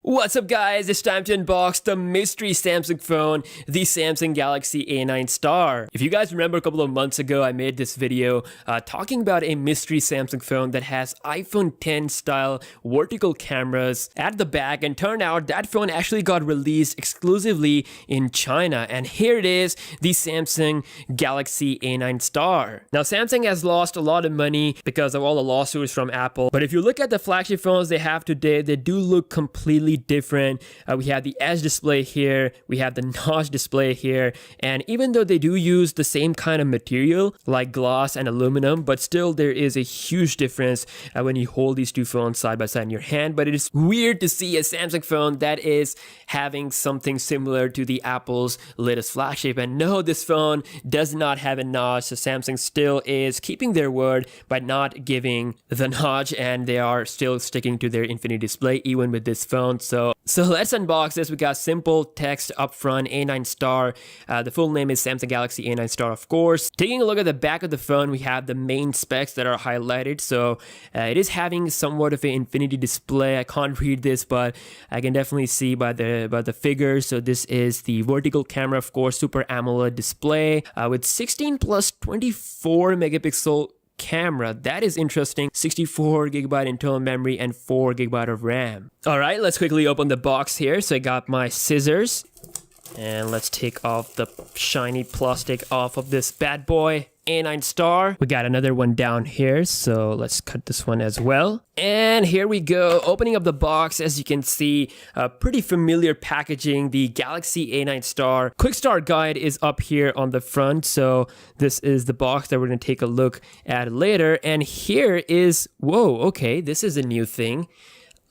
What's up guys, it's time to unbox the mystery Samsung phone, the Samsung Galaxy A9 Star. If you guys remember a couple of months ago, I made this video talking about a mystery Samsung phone that has iPhone X style vertical cameras at the back, and turned out that phone actually got released exclusively in China. And here it is, the Samsung Galaxy A9 Star. Now Samsung has lost a lot of money because of all the lawsuits from Apple, but if you look at the flagship phones they have today, they do look completely different. We have the edge display here, we have the notch display here, and even though they do use the same kind of material like glass and aluminum, but still there is a huge difference when you hold these two phones side by side in your hand. But it is weird to see a Samsung phone that is having something similar to the Apple's latest flagship. And no, this phone does not have a notch, so Samsung still is keeping their word by not giving the notch, and they are still sticking to their Infinity display even with this phone. So let's unbox this. We got simple text up front, A9 Star. The full name is Samsung Galaxy A9 Star, of course. Taking a look at the back of the phone, we have the main specs that are highlighted. So it is having somewhat of an Infinity display. I can't read this, but I can definitely see by the figures. So this is the vertical camera, of course, Super AMOLED display with 16 plus 24 megapixel camera. That is interesting. 64 gigabyte internal memory and 4 gigabyte of RAM. All right, let's quickly open the box here. So I got my scissors, and let's take off the shiny plastic off of this bad boy A9 Star. We got another one down here, so let's cut this one as well. And here we go, opening up the box. As you can see, pretty familiar packaging. The Galaxy A9 Star quick start guide is up here on the front, so this is the box that we're going to take a look at later. And here is, whoa, okay, this is a new thing.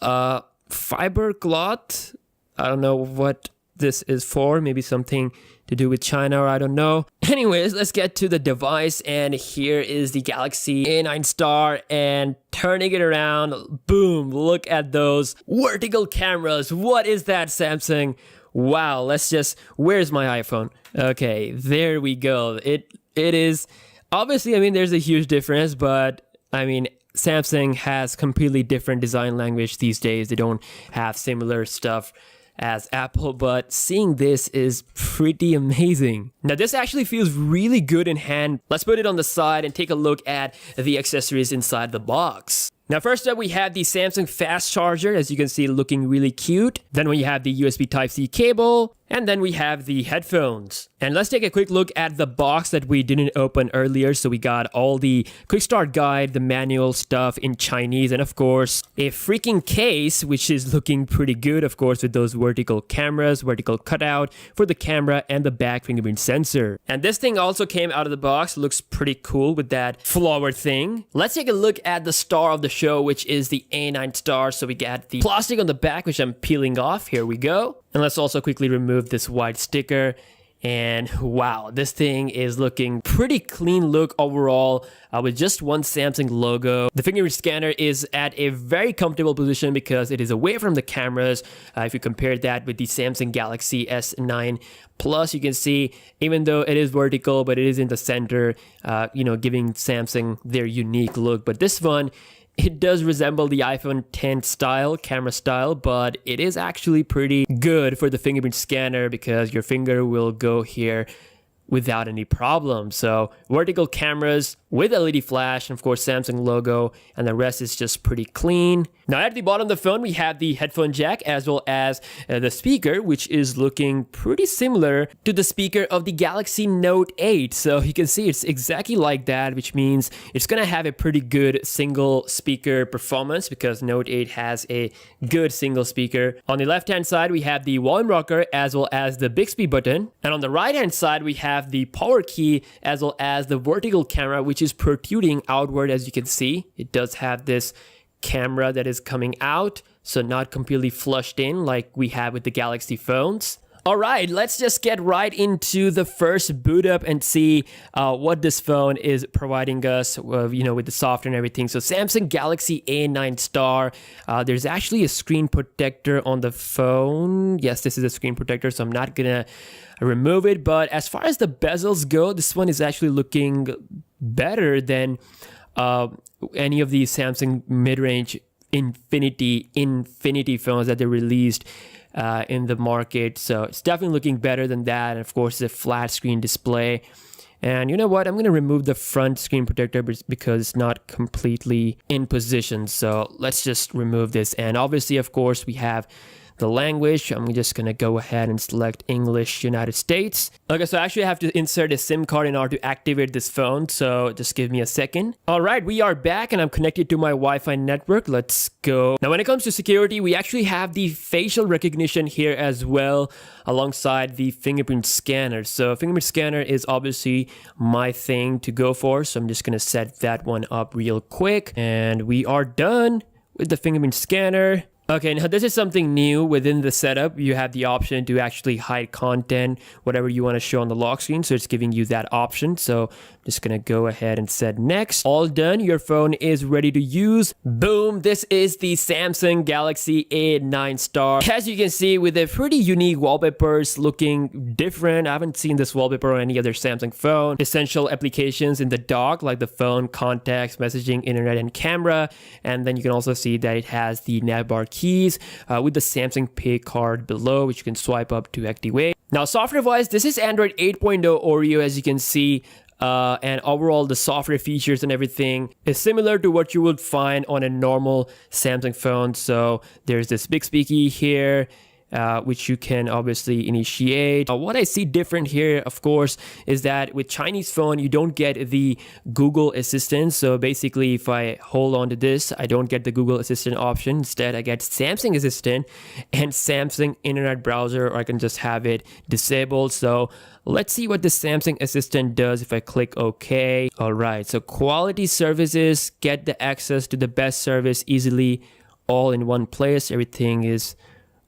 Fiber cloth. I don't know what this is for, maybe something to do with China, or I don't know. Anyways, let's get to the device, and here is the Galaxy A9 Star, and turning it around, boom, look at those vertical cameras. What is that, Samsung? Wow, let's just, where's my iPhone? Okay, there we go. It is, obviously, I mean, there's a huge difference, but I mean, Samsung has completely different design language these days. They don't have similar stuff as Apple, but seeing this is pretty amazing. Now this actually feels really good in hand. Let's put it on the side and take a look at the accessories inside the box. Now first up, we have the Samsung fast charger, as you can see, looking really cute. Then we have the USB Type-C cable, and then we have the headphones. And let's take a quick look at the box that we didn't open earlier. So we got all the quick start guide, the manual stuff in Chinese, and of course, a freaking case, which is looking pretty good, of course, with those vertical cameras, vertical cutout for the camera and the back fingerprint sensor. And this thing also came out of the box, looks pretty cool with that flower thing. Let's take a look at the star of the show, which is the A9 Star. So we got the plastic on the back, which I'm peeling off. Here we go. And let's also quickly remove this white sticker. And wow, this thing is looking pretty clean look overall, with just one Samsung logo. The fingerprint scanner is at a very comfortable position because it is away from the cameras. If you compare that with the Samsung Galaxy S9 Plus, you can see even though it is vertical, but it is in the center, giving Samsung their unique look. But this one, it does resemble the iPhone X style, camera style, but it is actually pretty good for the fingerprint scanner because your finger will go here without any problem. So vertical cameras with LED flash, and of course Samsung logo, and the rest is just pretty clean. Now at the bottom of the phone, we have the headphone jack as well as the speaker, which is looking pretty similar to the speaker of the Galaxy Note 8. So you can see it's exactly like that, which means it's gonna have a pretty good single speaker performance because Note 8 has a good single speaker. On the left hand side, we have the volume rocker as well as the Bixby button. And on the right hand side, we have the power key as well as the vertical camera, which is protruding outward. As you can see, it does have this camera that is coming out, so not completely flushed in like we have with the Galaxy phones. All right, let's just get right into the first boot up and see what this phone is providing us, with the software and everything. So Samsung Galaxy A9 Star, there's actually a screen protector on the phone. Yes, this is a screen protector, so I'm not gonna remove it. But as far as the bezels go, this one is actually looking better than any of these Samsung mid-range infinity phones that they released in the market. So it's definitely looking better than that. And of course, the flat screen display. And you know what? I'm going to remove the front screen protector because it's not completely in position. So let's just remove this. And obviously, of course, we have the language. I'm just going to go ahead and select English United States. Okay, so I actually have to insert a SIM card in order to activate this phone. So just give me a second. All right, we are back and I'm connected to my Wi-Fi network. Let's go. Now, when it comes to security, we actually have the facial recognition here as well, alongside the fingerprint scanner. So fingerprint scanner is obviously my thing to go for. So I'm just going to set that one up real quick. And we are done with the fingerprint scanner. Okay, now this is something new within the setup. You have the option to actually hide content, whatever you want to show on the lock screen. So it's giving you that option. So I'm just going to go ahead and set next. All done. Your phone is ready to use. Boom. This is the Samsung Galaxy A9 Star. As you can see, with a pretty unique wallpapers looking different. I haven't seen this wallpaper on any other Samsung phone. Essential applications in the dock, like the phone, contacts, messaging, internet, and camera. And then you can also see that it has the navbar keys with the Samsung Pay card below, which you can swipe up to activate. Now, software-wise, this is Android 8.0 Oreo, as you can see. And overall, the software features and everything is similar to what you would find on a normal Samsung phone. So there's this Bixby here, which you can obviously initiate. What I see different here, of course, is that with Chinese phone, you don't get the Google Assistant. So basically, if I hold on to this, I don't get the Google Assistant option. Instead, I get Samsung Assistant and Samsung Internet Browser, or I can just have it disabled. So let's see what the Samsung Assistant does if I click OK. All right, so quality services, get the access to the best service easily, all in one place. Everything is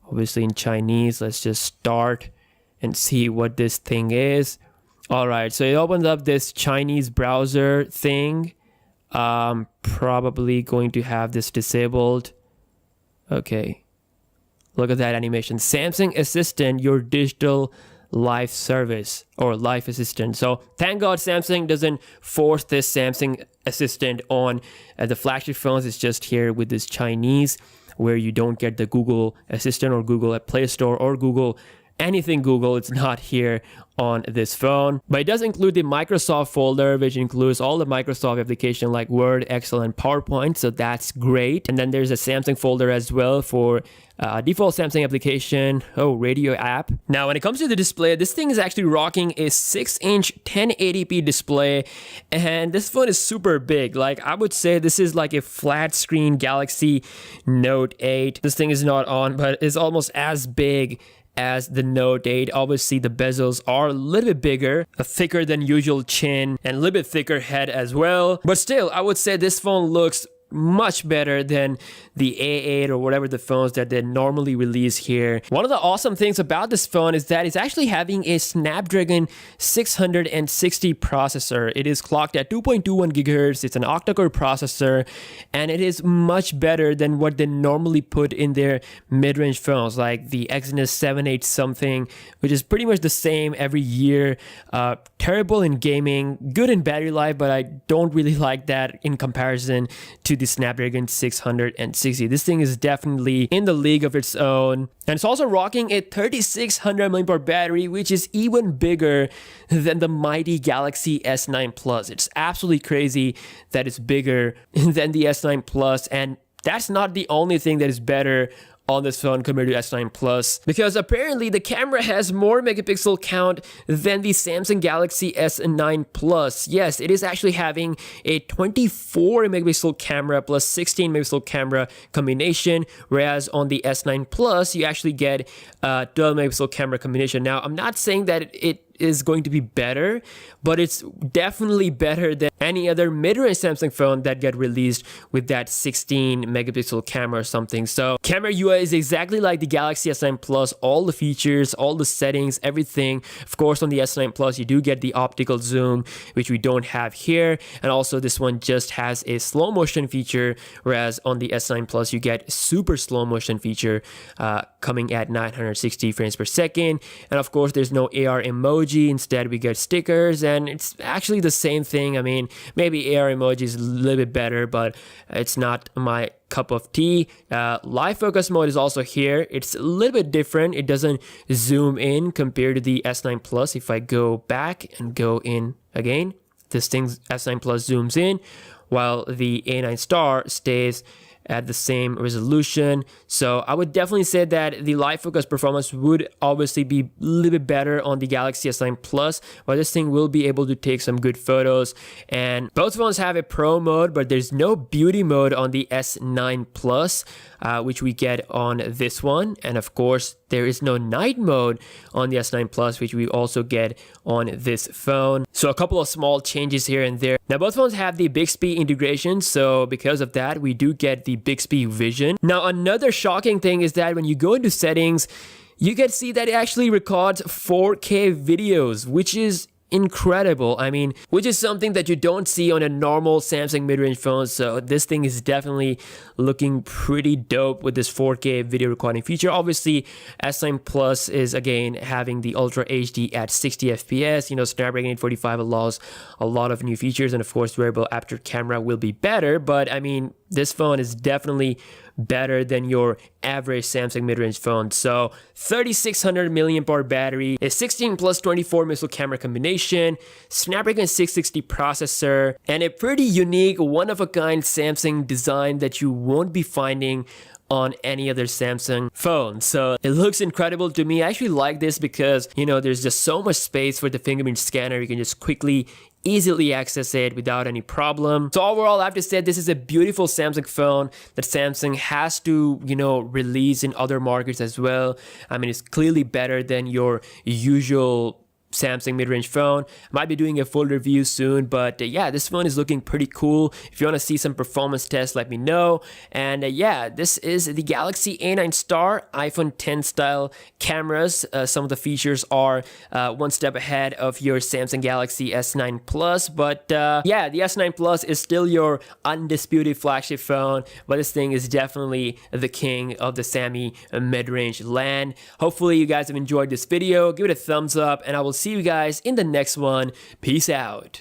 obviously in Chinese. Let's just start and see what this thing is. All right, so it opens up this Chinese browser thing. Probably going to have this disabled. Okay, look at that animation. Samsung Assistant, your digital life service, or life assistant. So thank God Samsung doesn't force this Samsung Assistant on the flagship phones. It's just here with this Chinese, where you don't get the Google Assistant or Google Play Store or Google anything Google. It's not here on this phone, but it does include the Microsoft folder, which includes all the Microsoft application like Word, Excel, and PowerPoint. So that's great. And then there's a Samsung folder as well for default Samsung application. Oh, radio app. Now, when it comes to the display, this thing is actually rocking a 6-inch 1080p display, and this phone is super big. Like, I would say this is like a flat screen Galaxy Note 8. This thing is not on, but it's almost as big as the Note 8. Obviously, the bezels are a little bit bigger, a thicker than usual chin, and a little bit thicker head as well. But still, I would say this phone looks much better than the A8 or whatever the phones that they normally release here. One of the awesome things about this phone is that it's actually having a Snapdragon 660 processor. It is clocked at 2.21 gigahertz. It's an octa-core processor, and it is much better than what they normally put in their mid-range phones, like the Exynos 7 8 something, which is pretty much the same every year. Terrible in gaming, good in battery life, but I don't really like that in comparison to the Snapdragon 660. This thing is definitely in the league of its own. And it's also rocking a 3600 mAh battery, which is even bigger than the mighty Galaxy S9 Plus. It's absolutely crazy that it's bigger than the S9 Plus. And that's not the only thing that is better on this phone compared to S9 Plus, because apparently the camera has more megapixel count than the Samsung Galaxy S9 Plus. Yes, it is actually having a 24 megapixel camera plus 16 megapixel camera combination, whereas on the S9 Plus you actually get a 12 megapixel camera combination. Now, I'm not saying that it is going to be better, but it's definitely better than any other mid-range Samsung phone that get released with that 16 megapixel camera or something. So camera UI is exactly like the Galaxy S9 Plus, all the features, all the settings, everything. Of course, on the S9 Plus you do get the optical zoom, which we don't have here, and also this one just has a slow motion feature, whereas on the S9 Plus you get super slow motion feature coming at 960 frames per second. And of course, there's no AR emoji emoji. Instead, we get stickers, and it's actually the same thing. I mean, maybe AR emoji is a little bit better, but it's not my cup of tea. Live focus mode is also here. It's a little bit different. It doesn't zoom in compared to the S9 Plus. If I go back and go in again, this thing S9 Plus zooms in, while the A9 Star stays at the same resolution. So I would definitely say that the live focus performance would obviously be a little bit better on the Galaxy S9 Plus, but this thing will be able to take some good photos. And both phones have a pro mode, but there's no beauty mode on the S9 Plus, which we get on this one. And of course, there is no night mode on the S9 Plus, which we also get on this phone. So a couple of small changes here and there. Now both phones have the Bixby integration, so because of that, we do get the Bixby Vision. Now another shocking thing is that when you go into settings, you can see that it actually records 4K videos, which is incredible. I mean, which is something that you don't see on a normal Samsung mid-range phone. So this thing is definitely looking pretty dope with this 4K video recording feature. Obviously, S9 Plus is again having the Ultra HD at 60 FPS. You know, Snapdragon 845 allows a lot of new features, and of course, variable aperture camera will be better. But I mean, this phone is definitely better than your average Samsung mid-range phone. So 3600 mAh battery, a 16 plus 24 megapixel camera combination, Snapdragon 660 processor, and a pretty unique one-of-a-kind Samsung design that you won't be finding on any other Samsung phone. So it looks incredible to me. I actually like this because, you know, there's just so much space for the fingerprint scanner. You can just quickly easily access it without any problem. So overall, I have to say this is a beautiful Samsung phone that Samsung has to, you know, release in other markets as well. I mean, it's clearly better than your usual Samsung mid-range phone. Might be doing a full review soon, but yeah, this phone is looking pretty cool. If you want to see some performance tests, let me know. And yeah, this is the Galaxy A9 Star iPhone 10 style cameras. Some of the features are one step ahead of your Samsung Galaxy S9 Plus, but yeah, the S9 Plus is still your undisputed flagship phone, but this thing is definitely the king of the Sammy mid-range land. Hopefully you guys have enjoyed this video. Give it a thumbs up, and I will see you guys in the next one. Peace out.